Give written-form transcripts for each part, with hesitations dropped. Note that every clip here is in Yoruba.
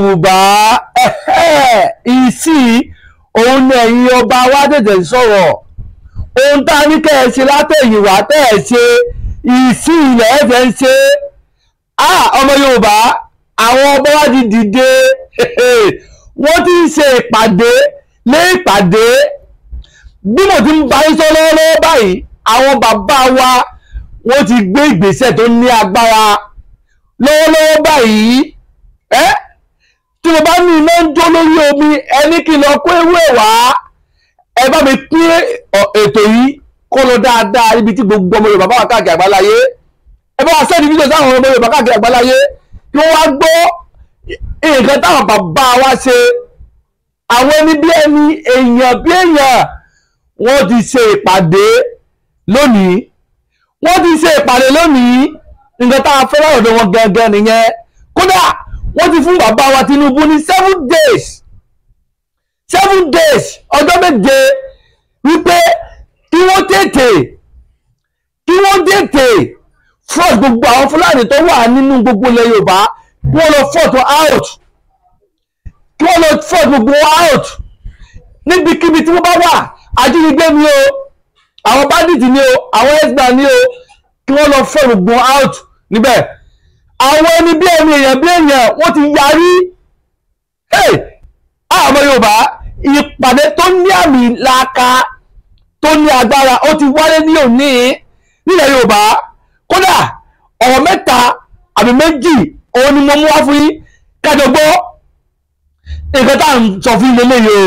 Yorùbá ìsì òun ni ẹ̀yin ọba wa tètè sọ̀rọ̀ ohun tá a ní kẹ́ ẹ ṣe látẹ̀yìnwá tẹ́ ẹ ṣe ìsì ilẹ̀ ẹ̀fẹ̀ ń ṣe ọmọ Yorùbá àwọn ọba wa ti dìde wọ́n ti ń ṣe ìpàdé lé ìpàdé bí mo ti ń bá yín sọ lọ́wọ́lọ́wọ́ báyìí àwọn bàbá wa wọ́n ti gbé ìgbésẹ̀ tó ní agbára lọ́wọ́lọ́wọ́ báyìí tí mo bá ní iná ń jó lórí omi ẹni kí n lọ kó ewé wá ẹ bá mi pín ètò yìí kó lọ dáadáa níbi tí gbogbo ọmọ Yorùbá bá wà káàkiri àgbáláyé ẹ bá wà sẹ́ni fídíò sáwọn ọmọ Yorùbá káàkiri àgbáláyé kí wọ́n wá gbọ́ nǹkan táwọn bàbá wa ṣe àwọn ẹni bí ẹni èèyàn bí èèyàn wọ́n ti ṣe ìpàdé lónìí nǹkan tá a fẹ́ lọ́dọ̀ wọn gangan nìyẹn kódà wọ́n ti fún bàbá wa Tinubu ní 7 days ọjọ́ méje wípé kí wọ́n tètè force gbogbo àwọn Fúlàní tó wà nínú gbogbo ilẹ̀ Yorùbá kí wọ́n lọ force gbogbo out níbikíbi tí wọ́n bá wà ajínigbé ni o àwọn bandit ni o àwọn x-man ni o kí wọ́n lọ force gbogbo out níbẹ̀ àwọn ẹni bí ẹni èèyàn wọ́n ti yarí ọmọ Yorùbá ìpàdé tó ní àmì làákà tó ní agbára ó ti wáyé ní òní nílẹ̀ Yorùbá kódà ọ̀rọ̀ mẹ́ta àbí méjì òun ni mo mú wá fún yín kájọ gbọ́ nǹkan tá à ń sọ fún ilé yìí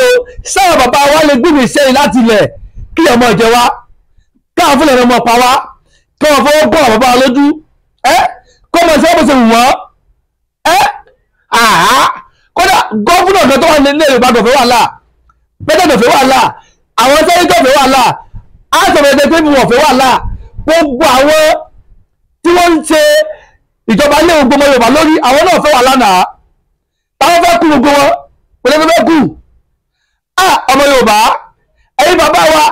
o sáwọn bàbá wa lè gbìmọ̀ ìṣẹ́yìn láti ilẹ̀ kí ọmọ ìjẹ wa káwọn fúnlẹ̀ ọmọ pa wá kí wọ́n fọwọ́ gbọ́ àwọn bàbá lójú kọ́ mọ̀ sí ọ́ bó ṣe wù wọ́n kódà gọ́fúnà kan tó wà nílé Yorùbá dọ̀fẹ́ wàhálà pẹ́tẹ́ dọ̀fẹ́ wàhálà àwọn sẹ́yìn dọ̀fẹ́ wàhálà àtọ̀rẹ́dẹ́ pé wọ́n fẹ́ wàhálà gbogbo àwọn tí wọ́n ń ṣe ìjọba ilé gbogbo ọmọ Yorùbá lórí àwọn náà fẹ́ wàhálà náà táwọn fẹ́ kú gbogbo wọn pẹ̀lú ẹgbẹ́ fẹ́ kú ọmọ Yorùbá ẹ̀yin bàbá wa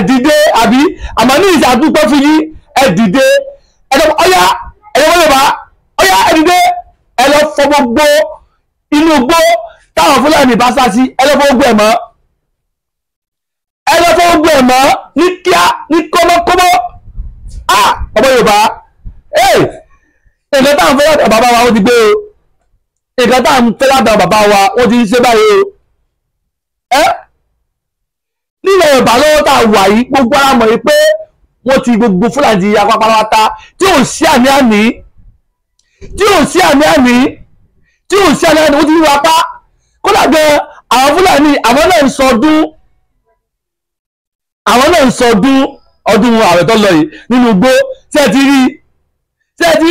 dìde àbí àmọ́ ní ìṣàdúpọ̀ fún yín dìde ọ̀yá Yorùbá ọ̀yá dìde ẹ lọ fọ gbogbo inú igbó táwọn Fúlàní bá sá sí ẹ lọ fọ gbogbo ẹ̀ mọ́ ní kíá ní kọ́mọ́kọ́mọ́ ọmọ Yorùbá nǹkan táwọn fẹ́ látọ̀ bàbá wa wọ́n ti gbé o nǹkan táwọn fẹ́ látọ̀ bàbá wa wọ́n ti ń ṣe báyìí o nílẹ̀ Yorùbá lọ́wọ́ tá a wà yìí gbogbo ara mọ̀ yìí pé wọ́n ti gbogbo Fúlàní apápáráta tí ò sí àní-àní wọ́n ti ń wá pa kódà gan àwọn Fúlàní àwọn náà ń sọdún ọdún ààrẹ tó lọ yìí nínú igbó tí ẹ ti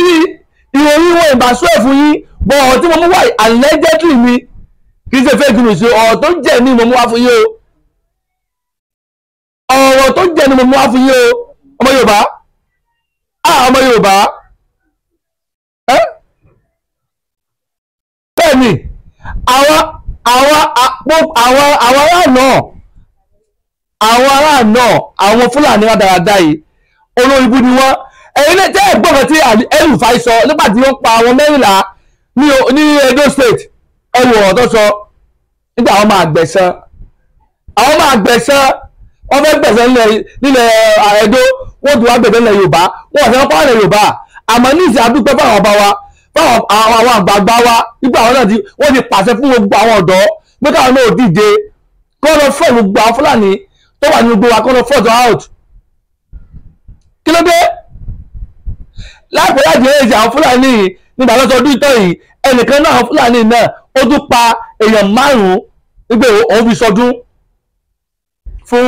rí ìròyìn wọn ìbásọ́ ẹ̀ fún yín bọ̀ ọ̀rọ̀ tí mo mú wá allegedly mi kì í ṣe fake news ọ̀rọ̀ tó jẹ́ ní mo mú wá fún yín o ọ̀rọ̀ tó jẹ́ ní mo mú wá fún yín o ọmọ Yorùbá ọmọ Yorùbá bẹ́ẹ̀ ni àwọn ará náà àwọn Fúlàní rádaràda yìí olórí ibú ni wọ́n ẹ̀yin lè tẹ́ ẹ̀gbọ́n tí El-Rufai sọ nígbà tí wọ́n pa àwọn 14 ní Edo State ẹ̀wù ọ̀rọ̀ tó sọ nígbà àwọn máa gbẹ̀san wọ́n fẹ́ gbẹ̀san nílẹ̀ Edo wọ́n tún wá gbẹ̀san nílẹ̀ Yorùbá wọ́n fẹ́ pàwọn nílẹ̀ Yorùbá àmọ́ ní ìsìn àdúpẹ́ fáwọn ọba wa fáwọn àwọn àgbààgbà wa nígbà àwọn náà wọ́n ti pàṣẹ fún gbogbo àwọn ọ̀dọ́ pé káwọn náà díje kó lọ fọ́ gbogbo àwọn Fúlàní tó wà ní gbogbo wa kó lọ fọ́ out kí ló dé láìpẹ́ láti eré ìjà àwọn Fúlàní nígbà lọ́sọ ọdún ìtọ́ yìí ẹnìkan náà àwọn Fúlàní náà ó tún pa èèyàn 5 wípé òun fi sọdún fún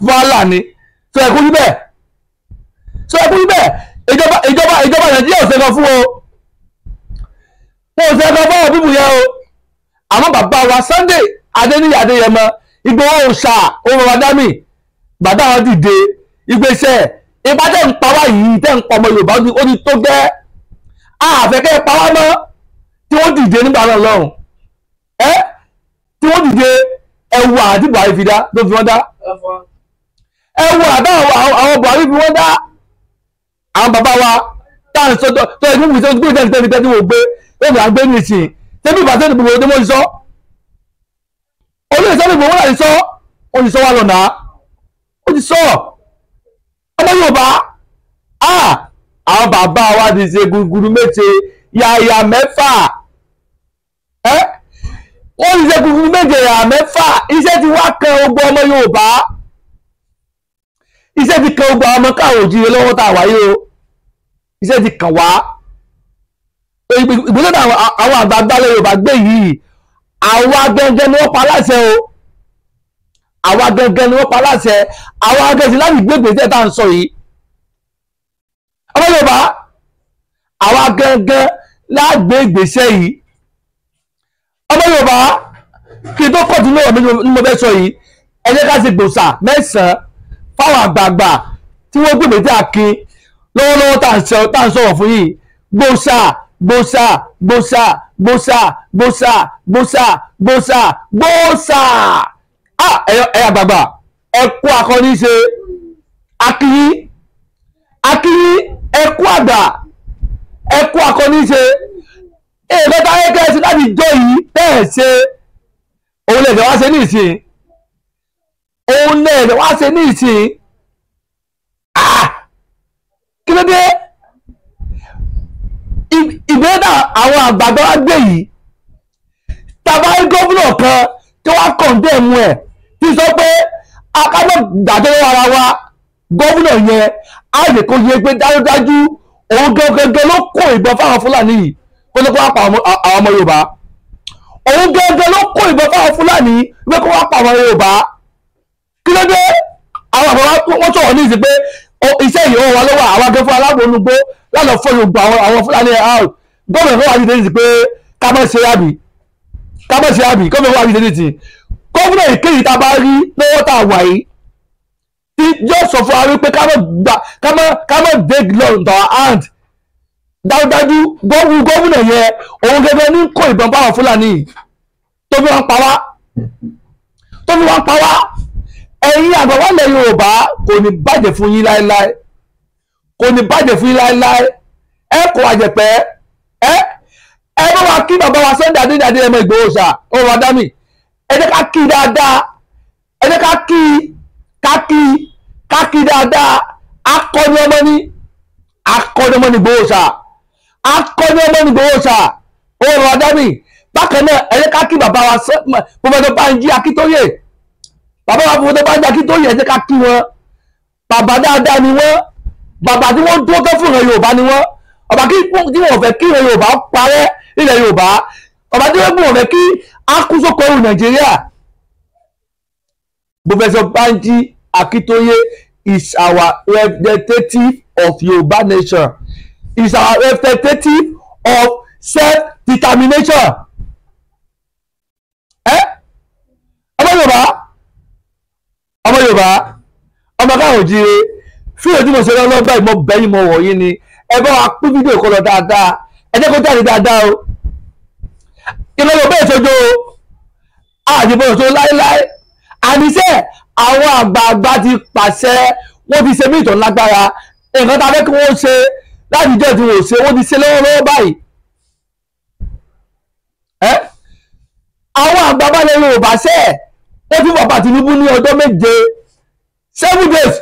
Fúlàní sọ ẹkú rí bẹ́ẹ̀ ìjọba Nàìjíríà ò sẹ́kọ̀ fún o wọn ò sẹ́kọ̀ fún ọ bíbù yẹn o àmọ́ bàbá wa Sunday Adéníyì Adéyẹmọ Ìgbòho òòṣà ohun ọ̀dàmì bàbá wọn dìde ìgbésẹ̀ ìpá tẹ́ ń pa wá yìí tẹ́ ń pa ọmọ Yorùbá ó ní tó gẹ́ àfẹ́kẹ́ pa wá mọ́ tí wọ́n dìde nígbà náà lọ́rùn tí wọ́n dìde ẹwù àti Buhari fi dá tó fi wọ́n dá ẹwù àdáwọn àwọn Buhari fi wọ́n dá àwọn bàbá wa táà ń sọ tó ẹgbẹ́ mi sọ gbé tẹ́lifíṣẹ́ tí mo gbé lónìí àgbé ní ìsìn tẹ́bí ìbàdàn ní gbogbo ọdún mọ́ ìsọ́ olóyè sọ́dọ̀ ìgbòho láti sọ ó ti sọ wà lọ́nà ó ti sọ ọmọ Yorùbá àwọn bàbá wa ti ṣe gúgúrú méje yàyà mẹ́fà wọ́n ti ṣe gúgúrú méje yàyà mẹ́fà iṣẹ́ ti wá kan ogun ọmọ Yorùbá iṣẹ́ ti kan ogun ọmọ káàrọ̀ òjìrè lọ́wọ́ tá a wáyé o iṣẹ́ ti kàn wá ìgbésẹ̀ àwọn àgbààgbà Yorùbá gbé yìí àwa gẹ́gẹ́ ni wọ́n pa láṣẹ o àwa gẹ́gẹ́ ni wọ́n pa láṣẹ àwa gẹ́gẹ́ láti gbé ìgbésẹ̀ tá à ń sọ yìí ọmọ Yorùbá àwa gẹ́gẹ́ lágbé ìgbésẹ̀ yìí ọmọ Yorùbá kí n tó kọ̀tún lọ́wọ́ ní mo fẹ́ sọ yìí ẹ jẹ́ ká ṣe gbòòsà mẹ́sàn-án fáwọn àgbààgbà tí wọ́n gbé ìgbésẹ̀ akin lọ́wọ́lọ́wọ́ tá à ń sọ̀rọ̀ fún yìí gbòòsà gbòòsà gbòòsà gbòòsà gbòòsà gbòòsà gbòòsà gbòòsà ẹ̀yà àgbààgbà ẹ̀kú akọni ṣe akíyí ẹ̀kú àgbà ẹ̀kú akọni ṣe èèkọ́ta ayékẹ́ sí láti jọ yìí bẹ́ẹ̀ ṣe òun lè wá ṣe ní ìsìn kí ló dé ìgbésẹ̀ àwọn àgbààgbà wa gbé yìí tàbá gómìnà kan tí wọ́n kọ̀ǹdẹ̀mù ẹ̀ tí sọ pé akábọ̀ gbàdé ara wa gómìnà yẹn á lè kó yẹ pé dájúdájú òun gẹ́gẹ́ ló kó ìbọn fáwọn Fúlàní yìí kó ló kó wá pa àwọn ọmọ Yorùbá òun gẹ́gẹ́ ló kó ìbọn fáwọn Fúlàní pé kó wá pa àwọn Yorùbá kí ló dé àwọn àgbà wọ́n sọ̀rọ̀ ní ìsìn pé iṣẹ́ yìí wọ́n wà lọ́wọ́ àwọn akẹ́fọ́ aláàbò onúgbó lánàá fọ́ Yorùbá àwọn Fúlàní ẹ̀ out gómìnà kan wà ní ìdíje pé ká má ṣe àbí gómìnà wà ní ìdíje gómìnà ìkéyìí tá a bá rí lọ́wọ́ tá a wà yìí tí yóò sọ fún wa wípé ká má dig law into our hand dájúdájú gómìnà yẹn òun gẹ́gẹ́ ní kó ìbọn báwọn Fúlàní tó fi wọ́n pa wá ẹ̀yin àgbàwálẹ̀ Yorùbá kò ní bàjẹ́ fún yín láéláé ẹ kò àjẹpẹ́ ẹ bá wa kí bàbá wa Sunday Adéyẹmọ Ìgbòho ṣá ọ̀rọ̀ adámì ẹ jẹ́ ká kí dáadáa ẹ jẹ́ ká kí dáadáa akọni ọmọ ní Ìgbòho ṣá ọ̀rọ̀ adámì bákan náà ẹ jẹ́ ká kí bàbá wa Professor Banji Akíntóyè bàbá wa Professor Banji Akíntóyè ẹ jẹ́ ká kí wọn bàbá dáadáa ni wọ́n bàbá tí wọ́n dúró tó fún ìran Yorùbá ni wọ́n ọba tí wọ́n fẹ́ kí ìran Yorùbá parẹ́ nílẹ̀ Yorùbá ọba tí wọ́n fẹ́ kí akúsókò ẹrù Nàìjíríà. Professor Banji Akíntóyè is our representative of Yorùbá nation, is our representative of self-determination. ọmọ Yorùbá ọmọ káwọn òjìire fíìmù tí mo ṣe lọ́gbà ìmọ̀ bẹ́yìn mọ̀ wọ̀nyí ni ẹ bá wa pín fídíò kọ́ lọ dáadáa ẹ jẹ́ kó jáde dáadáa o ìlọ́wọ́ bẹ́ẹ̀ ṣojo àdìbò tó láéláé àníṣe àwọn àgbààgbà ti pàṣẹ wọ́n ti ṣe mí ìtàn lágbára nǹkan tá a fẹ́ kí wọ́n ṣe láti jẹ́ tí wọ́n ṣe wọ́n ti ṣe lọ́wọ́lọ́wọ́ báyìí àwọn àgbààgbà lè Yorùbá ṣẹ́ wọ́n fún bàbá Tinubu ní ọjọ́ méje 7 days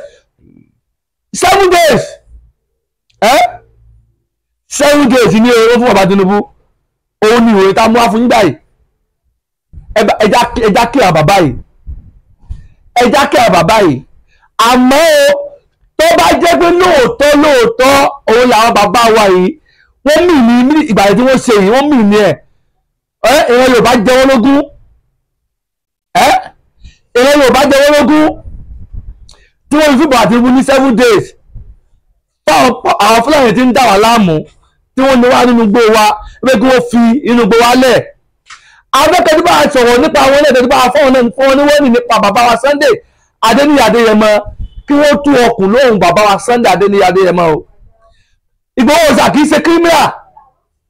7 days 7 days ní owó fún bàbá Tinubu òun ni ìròyìn tá a mú wá fún yín báyìí ẹja kí àwọn bàbá yìí àmọ́ o tó bá jẹ́ pé lóòótọ́ òun làwọn bàbá wa yìí wọ́n mì ní ìgbà tí wọ́n ṣe yìí wọ́n mì ní ìran Yorùbá jẹ wọ́n lógún ìran Yorùbá jẹ wọ́n lógún tí wọ́n fi bàbá Tinubu ní 7 days àwọn Fúlàní tí ń dà wá láàmú tí wọ́n ní wá nínú igbó wa pé kí wọ́n fi inú igbó wa lẹ̀ abẹ́kẹ́ tí bá a sọ̀rọ̀ nípa àwọn ẹlẹ́dẹ̀ẹ́ tí bá a fọ́n ní wọ́n ní nípa bàbá wa Sunday Adéyẹmọ kí wọ́n tú ọkùn lóhùn bàbá wa Sunday Adéyẹmọ o Ìgbòho Òòṣà kì í ṣe kírímìà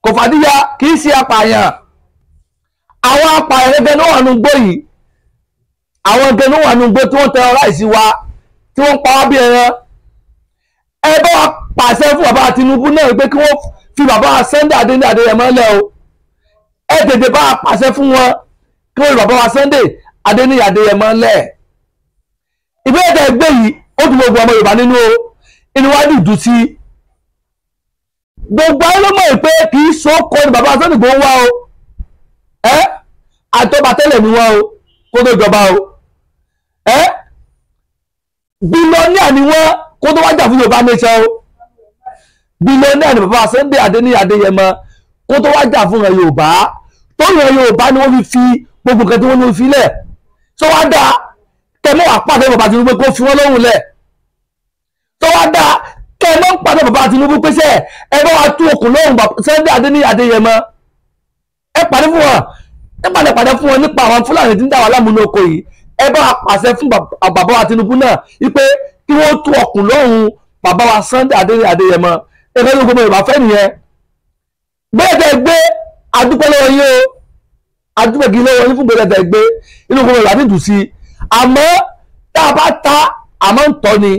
kò fàdíyà kì í ṣe apààyàn àwọn apààyàn gẹ́gẹ́ ní wà nù gbó yìí àwọn gẹ́gẹ́ ní wà nù gbó tí wọ́n terrorize wa tí wọ́n pa wá bí ẹran ẹ bá wa pàṣẹ fún bàbá Tinubu náà pé kí wọ́n fi bàbá Sunday Adéyẹmọ lẹ̀ o ẹ tètè bá pàṣẹ fún wọn kí wọ́n fi bàbá wa Sunday Adéyẹmọ lẹ̀ ìbéèrè tẹ́ gbé yìí ó dùn gbogbo ọmọ Yorùbá nínú o inú wa dùn sí gbogbo ayé ló mọ̀ pé kì í so kọ́ ni bàbá Sunday Igboho wá o àtọ́ba tẹ́lẹ̀ ni wọ́n o kó tó jọba o bílíọ̀nìà ni wọ́n kó tó wájà fún Yorùbá nation o bílíọ̀nìà ni bàbá Sunday Adéyẹmọ kó tó wájà fún Yorùbá tó yàn Yorùbá ni wọ́n fi gbogbo nǹkan tí wọ́n ní fi lẹ̀ tó wá dá kẹmọ́ àpàdé bàbá Tinubu kó fi wọ́n lóhùn lẹ̀ tó wá dá kẹmọ́ pàdé bàbá Tinubu pèsè ẹ bá wa tú okùn lóhùn Sunday Adéyẹmọ ẹ pàdé fún wọn ẹ pàdé fún wọn nípa àwọn Fúlàní tí ń dà wà lámúnú oko yìí ẹ bá wa pàṣẹ fún bàbá wa Tinubu náà wípé kí wọ́n tú okùn lóhùn bàbá wa Sunday Adéyẹmọ ẹgbẹ́ tó gbogbo Yorùbá fẹ́ nìyẹn bẹ́ẹ̀ tẹ́ gbé adúpẹ́ lọ́wọ́ yín o adúpẹ́ kí lọ́wọ́ yín fún bẹ́ẹ̀ tẹ́ gbé inú gbogbo Yorùbá dùn sí i àmọ́ tá a bá ta àmọ́ ń tọ́ ni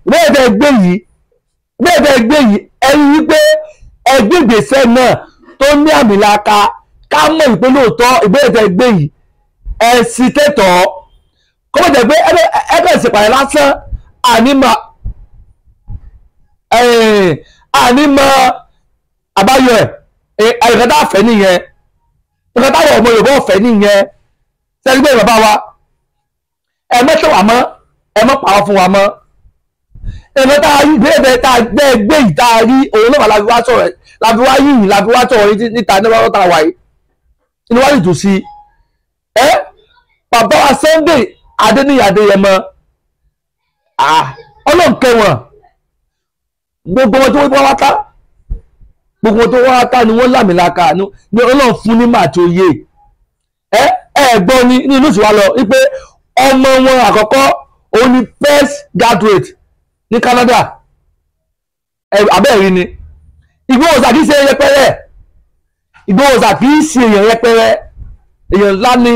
bẹ́ẹ̀ tẹ́ gbé yìí ẹni wípé ẹgbẹ́ ìgbésẹ̀ náà tó ní àmì làkà ká mọ̀ ìpé lóòótọ́ ìbéèrè tẹ́ gbé yìí ẹ̀sìn tẹ́tọ̀ kọ́mọ̀ tẹ́ gbé ẹgbẹ́ ìsèpàdé lásán ànímọ̀ àbáyọ ẹ̀ẹ̀kan tá a fẹ́ nìyẹn ẹ̀ẹ̀kan táwọn ọmọ Yorùbá ọ̀fẹ́ nìyẹn sẹ́ni gbé bàbá wa ẹ mẹ́tọ̀ wà mọ́ ẹ mọ́ pàwọ́ fún wa mọ́ ẹ̀ẹ̀kan tá a rí ìbéèrè tá a gbé yìí tá a rí òun náà láfi wá sọ̀rọ̀ láfi wá yìnyín láfi wá sọ̀rọ̀ níta ní wọ́n tara wáyé inú wá dùn sí bàbá wa Sunday Adéyẹmọ ọlọ́nkẹ́ wọn gbogbo wọn tó wá ká gbogbo tó wá ká ni wọ́n lámìlaka ní Ọlọ́run fún ní màá tí ó yé gbọ́ ní inú ìṣúwá lọ wípé ọmọ wọn àkọ́kọ́ òun ni first graduate ní Canada abẹ́ẹ̀rí ni Ìgbòho Òòṣà kì í ṣe yẹpẹrẹ Ìgbòho Òòṣà kì í ṣe èèyàn yẹpẹrẹ èèyàn ńlá ni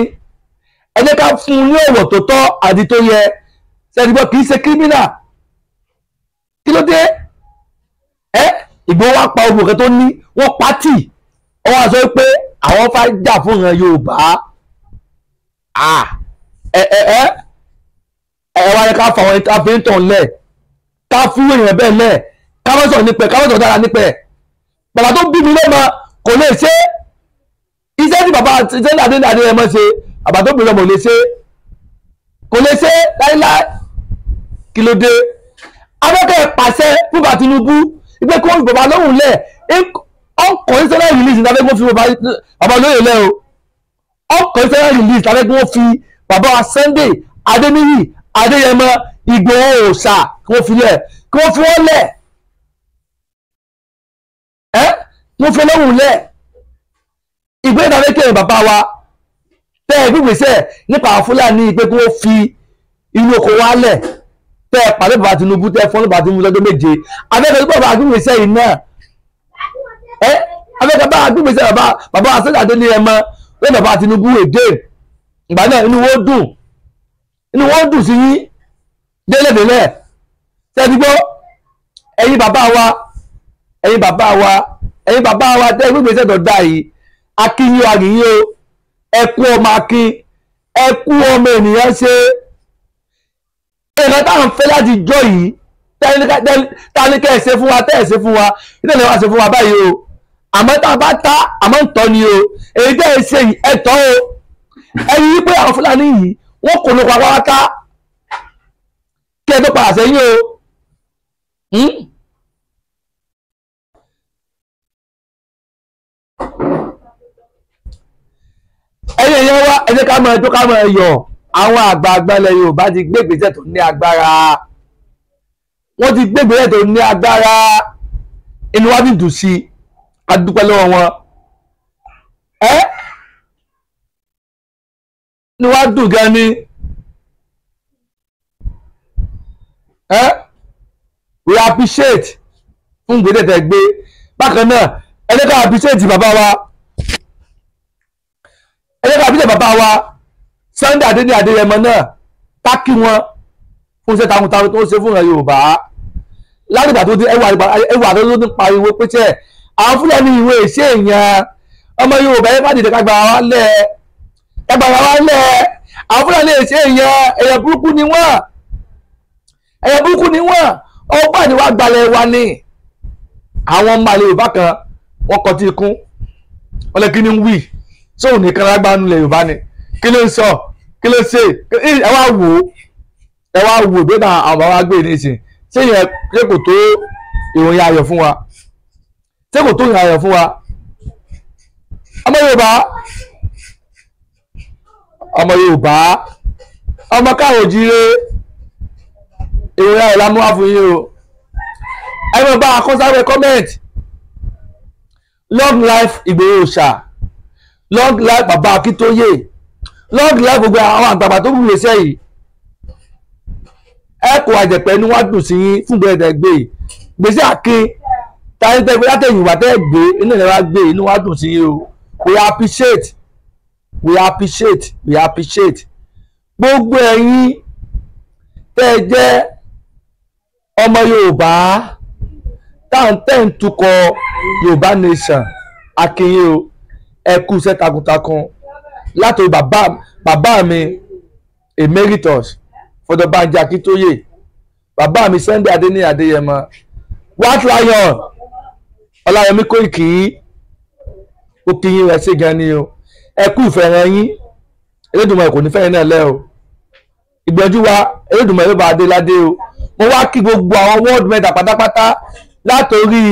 ẹni ká fún un ní ọ̀wọ̀ tó tọ́ àti tó yẹ sẹ́dígbọ́ kì í ṣe kírímínà kí ló dé Ìgbòho wá pa ogun kan tó ní wọ́n pátì wọ́n wá sọ pé àwọn fà jà fún ìran Yorùbá wá ní ká fà wọn ìtàfẹ́ntàn lẹ̀ ká fún èèyàn bẹ́ẹ̀ lẹ̀ ká wọ́n sọ nípẹ̀ ká wọ́n sọ dára nípẹ̀ bàbá tó bí mi lọ́mọ kò lè ṣe iṣẹ́ tí bàbá Sunday Adéyẹmọ ṣe bàbá tó bí mi lọ́mọ kò lè ṣe láíláí kí ló dé abẹ́kẹ́ pàṣẹ fún bàbá Tinubu ìgbé kó bàbá lóhùn lẹ̀ ọkọ̀ ìṣẹ́lẹ̀ release tàbí kó fi bàbá lóyè lẹ̀ o ọkọ̀ ìṣẹ́lẹ̀ release tàbí kó fi bàbá wa Sunday Adéyẹmọ Ìgbòho Òòṣà kó fi lẹ̀ kó fi wọ́n lẹ̀ kó fi lóhùn lẹ̀ ìgbé tàbí kí bàbá wa tẹ́ ẹ̀ gbígbèsẹ̀ nípa Fúlàní ìgbé kó fi inú oko wa lẹ̀ tẹ́ ẹ̀ pàdé bàbá Tinubu tẹ́ ẹ̀ fọ́n bàbá Tinubu lọ́jọ́ méje abẹ́kẹ́ tó bàbá gbígbèsẹ̀ yìí náà abẹ́kẹ́ bá gbígbèsẹ̀ bàbá Sunday Adéyẹmọ lọ́jọ́ bàbá Tinubu èdè ìgbà náà inú wọn dùn sí yín délẹ̀délẹ̀ tẹ́gbọ́ ẹ̀yin bàbá wa tẹ́ gbígbèsẹ̀ tó dá yìí akínyìn àgìyìn o ẹkú ọmọ akin ẹkú ọmọ ènìyàn ṣe ẹ̀rọ táwọn fẹ́ láti jọ yìí tálíkẹ́ ẹ̀ṣẹ́ fún wa tẹ́ ẹ̀ṣẹ́ fún wa ìtẹ́lẹ̀ wá ṣe fún wa báyìí o àmọ́ tá a bá ta àmọ́ ń tọ́ ni o èyí tẹ́ ẹ ṣe yìí ẹ tọ́ o ẹni wípé àwọn Fúlàní yìí wọ́n kò ló pa wáká kí ẹ tó padà sẹ́yìn o ẹ̀yin èèyàn wa ẹ jẹ́ ká máa tó ká máa yọ̀ àwọn àgbààgbà ilẹ̀ Yorùbá ti gbé ìgbésẹ̀ tó ní agbára wọ́n ti gbé ìgbésẹ̀ tó ní agbára inú wa dùn sí a dúpẹ́ lọ́wọ́ wọn inú wa dùn gan ni we appreciate fún ìgbésẹ̀ tẹ́ gbé bákan náà ẹ jẹ́ ká appreciate bàbá wa bàbá wa Sunday Adéyẹmọ náà ká kí wọn fún iṣẹ́ takuntakun tó ṣe fún ìran Yorùbá látìgbà tó ti ẹwà tó ti pariwo pé tẹ́ àwọn Fúlàní ìwé ìṣe èèyàn ọmọ Yorùbá yẹn ká dìde ká gbàrà wá lẹ̀ àwọn Fúlàní ìṣe èèyàn burúkú ni wọ́n ọgbà ni wàá gbalẹ̀ wa ni àwọn ọmọ àlè Yorùbá kan wọ́n kọtí ikún wọ́n lè kí ni ń wí sóhun nìkan lágbára nílẹ̀ Yorùbá ni kí ló ń sọ kí ló ṣe ẹ wá wò ìgbésẹ̀ àwọn bàbá gbé ní ìsìn ṣé yẹn ṣé kò tó ìròyìn ayọ̀ fún wa ọmọ Yorùbá ọmọ káàrọ̀ jíire ìròyìn ayọ̀ la mú wá fún yín o ẹ mọ̀ bá akọ́sáwẹ́ comment long life Ìgbòho Òòṣà long life bàbá Akíntóyè long life gbogbo àwọn àgbàgbà tó wúlò sẹ́yìn ẹ kò àjẹpẹ́ inú wá dùn sí yín fún gbẹ̀dẹ̀ gbèsè àkín táyé tẹ́ gbé látẹ̀yìn wá tẹ́ gbé inú ẹ̀ wá gbé inú wá dùn sí yín o we appreciate gbogbo ẹ̀yin tẹ́ ẹ jẹ́ ọmọ Yorùbá táwọn tẹ́ ń tukọ̀ Yorùbá nation akínyìn o ẹ kú iṣẹ́ takuntakun látòrí bàbá mi emeritus Fọdọ̀bánjí Akíntóyè bàbá mi Sunday Adéníyì Adéyẹmọ White Lion Ọláyọmí Kóìkì òkìyìn rẹ̀ ṣe gan ni o ẹ kú ìfẹ́ràn yín Elédùmarè kò ní fẹ́yìn náà lẹ́ o ìgbẹ́jú wa Elédùmarè bá adé ládé o mo wá kí gbogbo àwọn world mẹ́ta pátápátá látòrí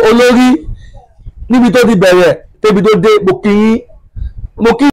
olórí níbi tó ti bẹ̀rẹ̀ débi tó dé mo kí